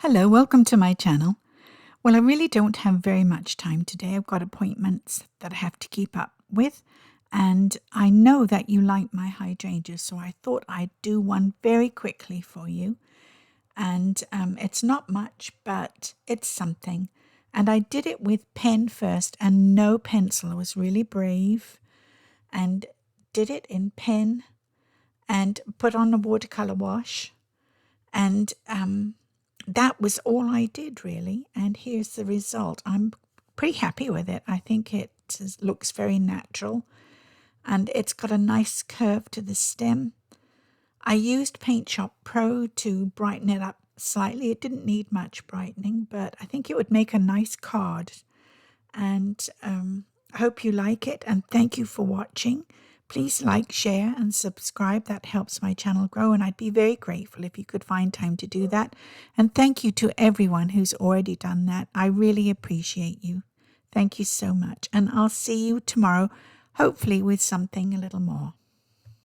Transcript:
Hello, welcome to my channel. Well, I really don't have very much time today. I've got appointments that I have to keep up with, and I know that you like my hydrangeas, so I thought I'd do one very quickly for you. And it's not much, but it's something. And I did it with pen first and no pencil. I was really brave and did it in pen and put on a watercolor wash. And that was all I did, really. And here's the result. I'm pretty happy with it. I think it looks very natural. And it's got a nice curve to the stem. I used Paint Shop Pro to brighten it up slightly. It didn't need much brightening, but I think it would make a nice card. And I hope you like it, and thank you for watching. Please like, share, and subscribe. That helps my channel grow, and I'd be very grateful if you could find time to do that. And thank you to everyone who's already done that. I really appreciate you. Thank you so much, and I'll see you tomorrow, hopefully with something a little more.